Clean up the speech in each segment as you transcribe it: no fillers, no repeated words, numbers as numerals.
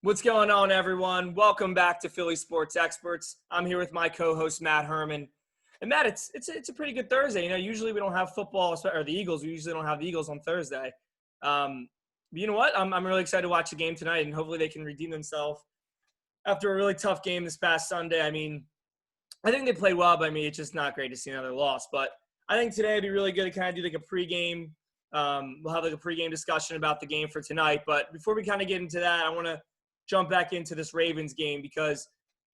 What's going on, everyone? Welcome back to Philly Sports Experts. I'm here with my co-host, Matt Herman. And Matt, it's a pretty good Thursday. You know, usually we don't have football, or the Eagles. We usually don't have the Eagles on Thursday. But you know what? I'm really excited to watch the game tonight, and hopefully they can redeem themselves after a really tough game this past Sunday. I mean, I think they played well, but I mean, it's just not great to see another loss. But I think today would be really good to kind of do like a pregame. We'll have like a pregame discussion about the game for tonight. But before we kind of get into that, I want to jump back into this Ravens game because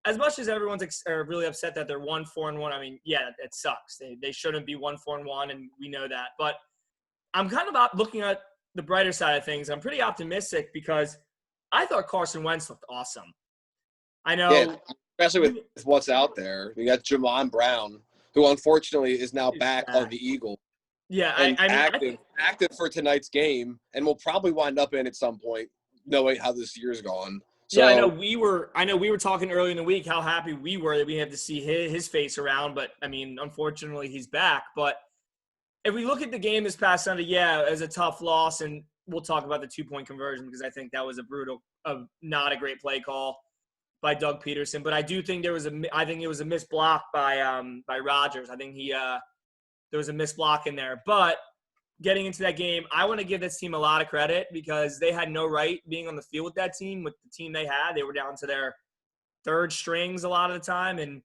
as much as everyone's really upset that they're 1-4-1, I mean, yeah, it sucks. They shouldn't be 1-4-1, and we know that. But I'm kind of looking at the brighter side of things. I'm pretty optimistic because I thought Carson Wentz looked awesome. I know. Yeah, especially with what's out there. We got Jamon Brown, who unfortunately is now back on the Eagles. Yeah, active for tonight's game, and will probably wind up in at some point, knowing how this year's gone. So, yeah, I know we were talking earlier in the week how happy we were that we had to see his face around, but I mean, unfortunately, he's back. But if we look at the game this past Sunday, yeah, it was a tough loss, and we'll talk about the 2-point conversion because I think that was not a great play call by Doug Peterson. But I do think it was a missed block by Rodgers. I think there was a missed block in there. But getting into that game, I want to give this team a lot of credit because they had no right being on the field with that team, with the team they had. They were down to their third strings a lot of the time, and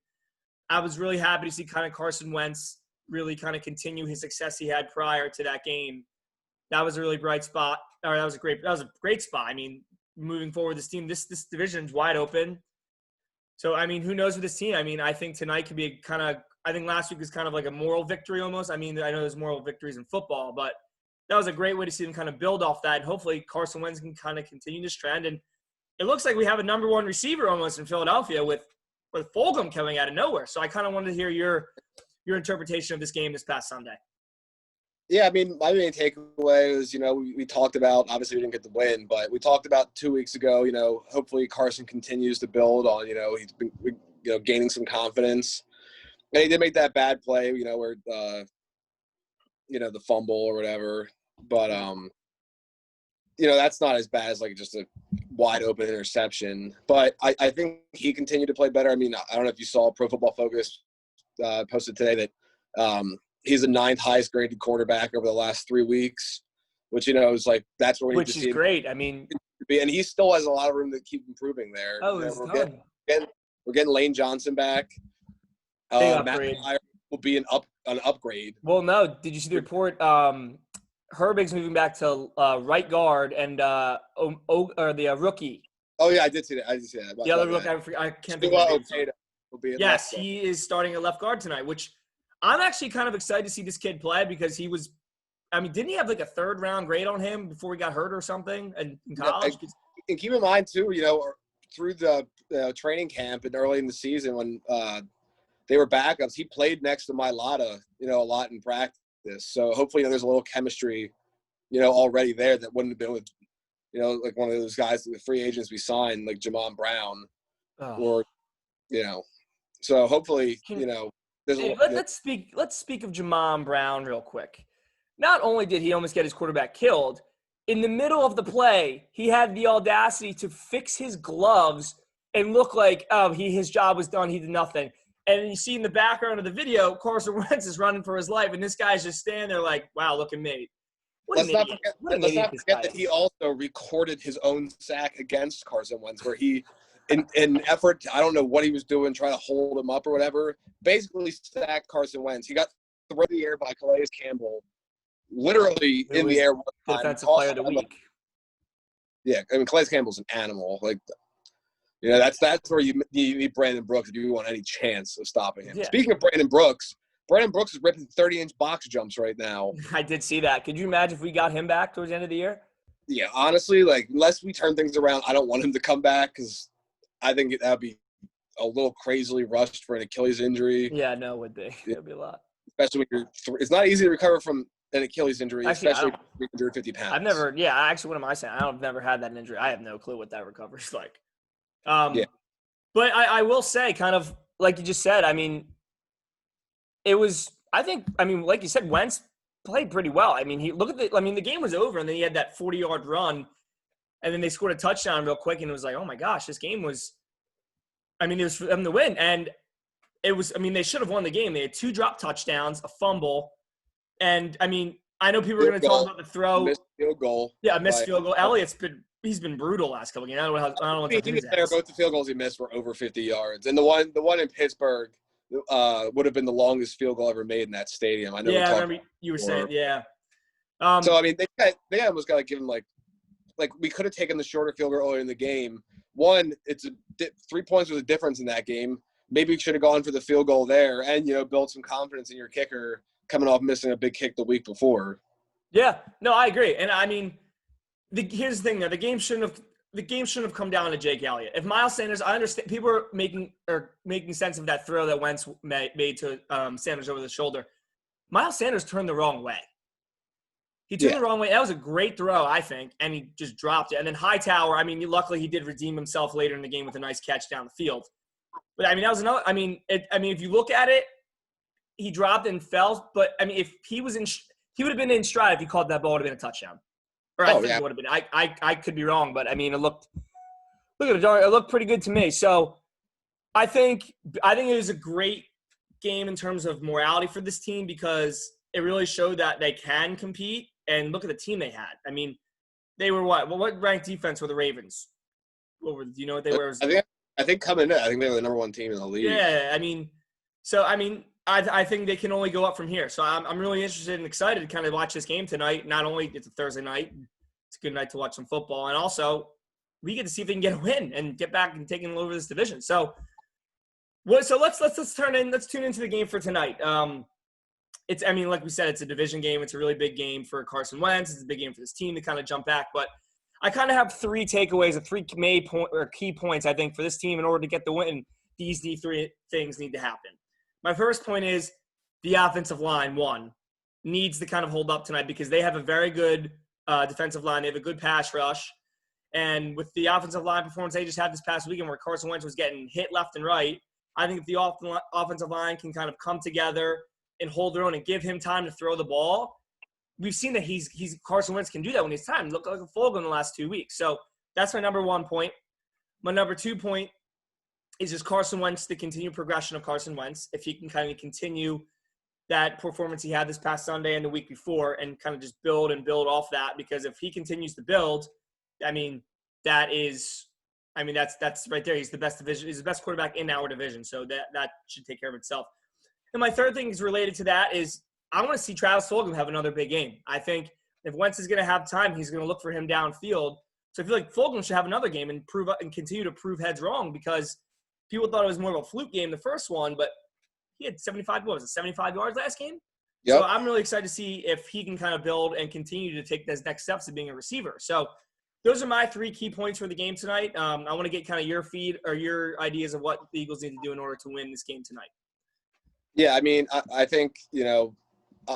I was really happy to see kind of Carson Wentz really kind of continue his success he had prior to that game. That was a really bright spot. Or that was a great spot. I mean, moving forward, this team, this division's wide open. So, I mean, who knows with this team? I mean, I think tonight could be I think last week was kind of like a moral victory almost. I mean, I know there's moral victories in football, but that was a great way to see them kind of build off that. And hopefully Carson Wentz can kind of continue this trend. And it looks like we have a number one receiver almost in Philadelphia with Fulgham coming out of nowhere. So I kind of wanted to hear your interpretation of this game this past Sunday. Yeah, I mean, my main takeaway was, we talked about, obviously we didn't get the win, but we talked about 2 weeks ago, hopefully Carson continues to build on, he's been, gaining some confidence. And he did make that bad play, where, the fumble or whatever. But, that's not as bad as, like, just a wide-open interception. But I think he continued to play better. I mean, I don't know if you saw Pro Football Focus posted today that he's the 9th highest graded quarterback over the last 3 weeks, which, is like that's where we need to see. Which is great. I mean. And he still has a lot of room to keep improving there. Oh, we're getting Lane Johnson back. Matt Pryor will be an upgrade. Well, no. Did you see the report? Herbig's moving back to right guard, and the rookie. Oh yeah, I did see that. The other rookie, I can't think of his name. Yes, he is starting at left guard tonight, which I'm actually kind of excited to see this kid play because he was. I mean, didn't he have like a 3rd round grade on him before he got hurt or something in college? And keep in mind too, through the training camp and early in the season when they were backups, he played next to Mailata, a lot in practice. So hopefully, there's a little chemistry, already there that wouldn't have been with, like one of those guys, the free agents we signed, like Jamon Brown, or, so hopefully, there's let's speak of Jamon Brown real quick. Not only did he almost get his quarterback killed, in the middle of the play, he had the audacity to fix his gloves and look like, his job was done. He did nothing. And you see in the background of the video, Carson Wentz is running for his life, and this guy's just standing there like, wow, look at me. Let's not forget that he also recorded his own sack against Carson Wentz, where he, in effort, I don't know what he was doing, trying to hold him up or whatever, basically sacked Carson Wentz. He got thrown in the air by Calais Campbell, literally in the air one time. Defensive player of the week. Yeah, I mean, Calais Campbell's an animal. Like, that's where you need Brandon Brooks if you want any chance of stopping him. Yeah. Speaking of Brandon Brooks is ripping 30-inch box jumps right now. I did see that. Could you imagine if we got him back towards the end of the year? Yeah, honestly, like, unless we turn things around, I don't want him to come back because I think that would be a little crazily rushed for an Achilles injury. Yeah, no, it would be. It would be a lot. Especially when it's not easy to recover from an Achilles injury, especially 350 pounds. What am I saying? I've never had that injury. I have no clue what that recovery is like. But I will say, kind of like you just said, I mean, like you said, Wentz played pretty well. I mean, the game was over, and then he had that 40-yard run, And then they scored a touchdown real quick, and it was like, oh my gosh, this game was – I mean, it was for them to win. And it was – I mean, they should have won the game. They had 2 drop touchdowns, a fumble. And, I mean, I know people are going to talk about the throw. Missed field goal. Yeah, missed field goal. He's been brutal last couple games. I don't know what to do. Both the field goals he missed were over 50 yards. And the one in Pittsburgh would have been the longest field goal ever made in that stadium. I know. Yeah, I remember you were saying, yeah. So, I mean, they almost got to give him, like we could have taken the shorter field goal earlier in the game. One, it's 3 points was a difference in that game. Maybe you should have gone for the field goal there and, build some confidence in your kicker coming off missing a big kick the week before. Yeah, no, I agree. And, I mean, here's the thing, though. The game shouldn't have come down to Jake Elliott. If Miles Sanders, I understand people are making sense of that throw that Wentz made to Sanders over the shoulder. Miles Sanders turned the wrong way. He turned the wrong way. That was a great throw, I think, and he just dropped it. And then Hightower, I mean, luckily he did redeem himself later in the game with a nice catch down the field. But, I mean, that was another – I mean, if you look at it, he dropped and fell. But, I mean, if he was in – he would have been in stride if he caught that ball. It would have been a touchdown. Or I think it would have been. I could be wrong, but, I mean, it looked pretty good to me. So, I think it was a great game in terms of morality for this team because it really showed that they can compete. And look at the team they had. I mean, they were what? Well, what ranked defense were the Ravens? Do you know what they were? I think coming in, I think they were the number 1 team in the league. Yeah, I mean, I think they can only go up from here. So I'm really interested and excited to kind of watch this game tonight. Not only it's a Thursday night, it's a good night to watch some football, and also we get to see if they can get a win and get back and taking over this division. So let's tune into the game for tonight. Like we said, it's a division game. It's a really big game for Carson Wentz. It's a big game for this team to kind of jump back. But I kind of have 3 takeaways, 3 key points, I think, for this team in order to get the win. These 3 things need to happen. My first point is the offensive line, needs to kind of hold up tonight because they have a very good defensive line. They have a good pass rush. And with the offensive line performance they just had this past weekend where Carson Wentz was getting hit left and right, I think if the offensive line can kind of come together and hold their own and give him time to throw the ball, we've seen that Carson Wentz can do that when he's time. Look like a Fogle in the last 2 weeks. So that's my number 1 point. My number 2 point is just Carson Wentz, the continued progression of Carson Wentz. If he can kind of continue that performance he had this past Sunday and the week before and kind of just build off that, because if he continues to build, I mean, that's right there. He's the best division. He's the best quarterback in our division. So that should take care of itself. And my third thing is related to that is I want to see Travis Fulgham have another big game. I think if Wentz is going to have time, he's going to look for him downfield. So I feel like Fulgham should have another game and continue to prove heads wrong because people thought it was more of a fluke game the first one, but he had 75 yards last game. Yep. So I'm really excited to see if he can kind of build and continue to take those next steps of being a receiver. So those are my 3 key points for the game tonight. I want to get kind of your feed or your ideas of what the Eagles need to do in order to win this game tonight. Yeah, I mean, I think,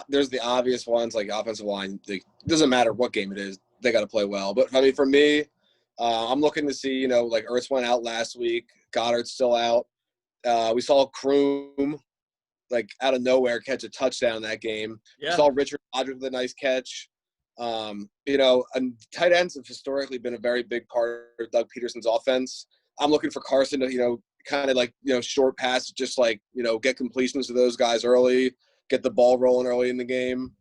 there's the obvious ones like offensive line. It doesn't matter what game it is. They got to play well. But, I mean, for me, I'm looking to see, like Ertz went out last week. Goddard's still out. We saw Kroom, like, out of nowhere catch a touchdown in that game. Yeah. We saw Richard Rodgers with a nice catch. And tight ends have historically been a very big part of Doug Peterson's offense. I'm looking for Carson to, kind of like, short passes, just like, get completions to those guys early, get the ball rolling early in the game.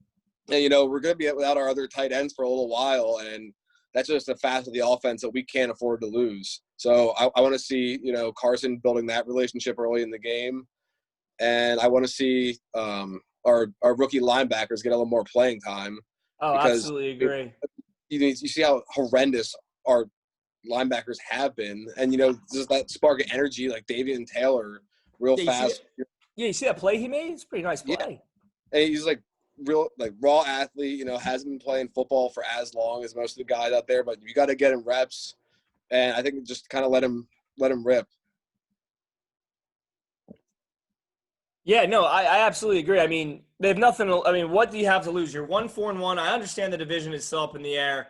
And, we're going to be without our other tight ends for a little while. And that's just a facet of the offense that we can't afford to lose. So I want to see, Carson building that relationship early in the game. And I want to see our rookie linebackers get a little more playing time. Oh, absolutely agree. You see how horrendous our linebackers have been, and just that spark of energy, like Davian Taylor, fast. You see that play he made? It's a pretty nice play. Yeah. And he's like real, like raw athlete. Hasn't been playing football for as long as most of the guys out there, but you got to get him reps, and I think just kind of let him rip. Yeah, no, I absolutely agree. I mean, they have nothing. What do you have to lose? You're 1-4-1. I understand the division is still up in the air.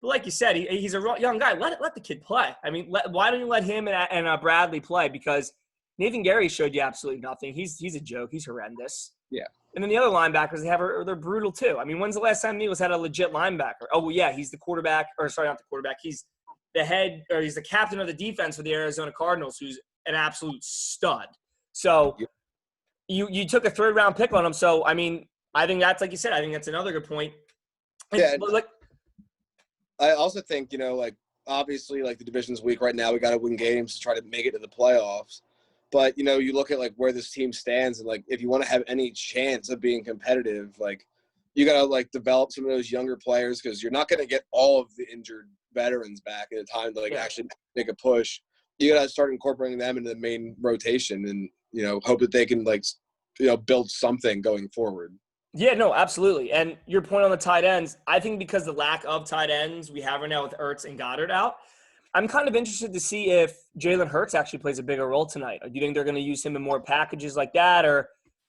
But like you said, he's a young guy. Let the kid play. I mean, why don't you let him and Bradley play? Because Nathan Gary showed you absolutely nothing. He's a joke. He's horrendous. Yeah. And then the other linebackers they're brutal too. I mean, when's the last time the Eagles had a legit linebacker? Oh, well, yeah, he's the quarterback. Or sorry, not the quarterback. He's he's the captain of the defense for the Arizona Cardinals, who's an absolute stud. So you took a 3rd-round pick on him. So, I mean, I think that's, like you said, I think that's another good point. I also think, obviously, the division's weak right now. We got to win games to try to make it to the playoffs. But, you look at, where this team stands and, if you want to have any chance of being competitive, you got to, develop some of those younger players because you're not going to get all of the injured veterans back at a time to, actually make a push. You got to start incorporating them into the main rotation and, hope that they can, build something going forward. Yeah, no, absolutely. And your point on the tight ends, I think because the lack of tight ends we have right now with Ertz and Goddard out, I'm kind of interested to see if Jalen Hurts actually plays a bigger role tonight. Or do you think they're going to use him in more packages like that or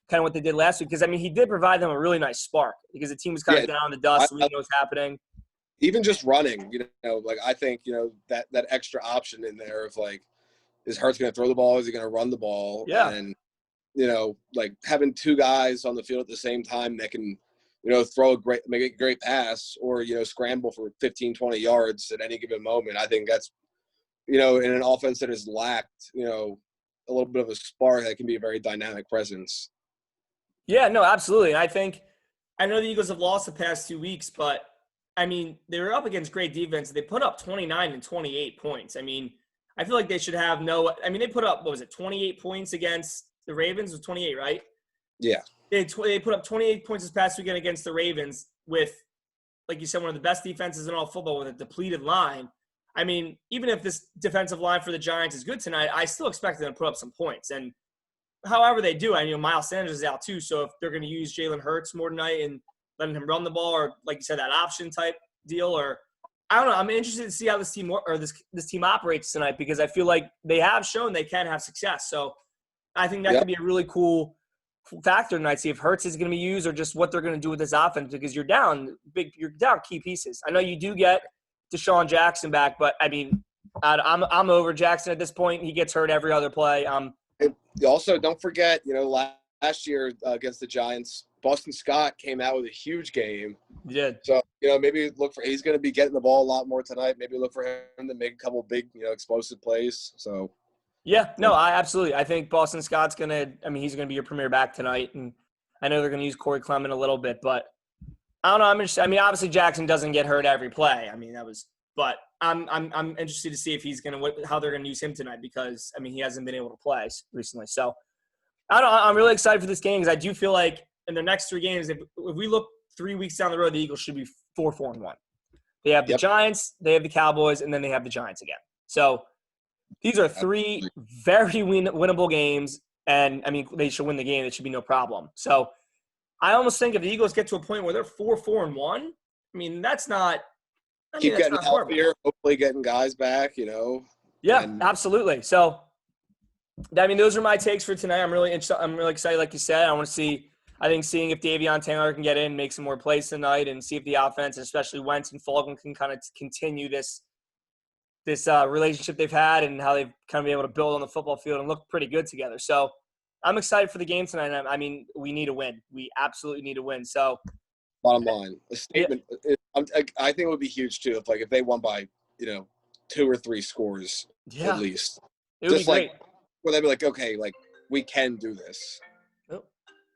kind of what they did last week? Because, I mean, he did provide them a really nice spark because the team was kind of down in the dust. We didn't know what's happening. Even just running, I think, that extra option in there of, is Hurts going to throw the ball? Is he going to run the ball? Yeah. And, having 2 guys on the field at the same time that can, make a great pass or, scramble for 15, 20 yards at any given moment. I think that's, in an offense that has lacked, a little bit of a spark, that can be a very dynamic presence. Yeah, no, absolutely. And I know the Eagles have lost the past 2 weeks, but, I mean, they were up against great defense. They put up 29 and 28 points. I mean, I feel like they should have they put up, 28 points against the Ravens? It was 28, right? Yeah. They put up 28 points this past weekend against the Ravens with, like you said, one of the best defenses in all football with a depleted line. I mean, even if this defensive line for the Giants is good tonight, I still expect them to put up some points. And however they do, Miles Sanders is out too. So if they're going to use Jalen Hurts more tonight and letting him run the ball or, like you said, that option type deal or I don't know. I'm interested to see how this team this team operates tonight because I feel like they have shown they can have success. So I think that could be a really cool factor tonight. See if Hurts is going to be used or just what they're going to do with this offense because you're down key pieces. I know you do get Deshaun Jackson back, but I mean, I'm over Jackson at this point. He gets hurt every other play. Also, don't forget, last year against the Giants, Boston Scott came out with a huge game. He did. So, maybe he's going to be getting the ball a lot more tonight. Maybe look for him to make a couple big, explosive plays. So. Yeah, no, I think Boston Scott's he's going to be your premier back tonight. And I know they're going to use Corey Clement a little bit, but I don't know. Obviously Jackson doesn't get hurt every play. But I'm interested to see if he's how they're going to use him tonight because, he hasn't been able to play recently. So I'm really excited for this game because I do feel like in the next 3 games, if we look 3 weeks down the road, the Eagles should be 4-4-1. They have the Giants, they have the Cowboys, and then they have the Giants again. So these are 3 very winnable games, and, they should win the game. It should be no problem. So I almost think if the Eagles get to a point where they're 4-4-1, that's not – keep getting healthier, hopefully getting guys back, Yeah, absolutely. So, those are my takes for tonight. I'm really excited, like you said. I want to see – I think seeing if Davion Taylor can get in, make some more plays tonight, and see if the offense, especially Wentz and Fulgham, can kind of continue this relationship they've had and how they've kind of been able to build on the football field and look pretty good together. So I'm excited for the game tonight. We need a win. We absolutely need a win. So bottom line, a statement. I think it would be huge too if they won by 2 or 3 scores at least. It would be great. Where they'd be like, okay, we can do this.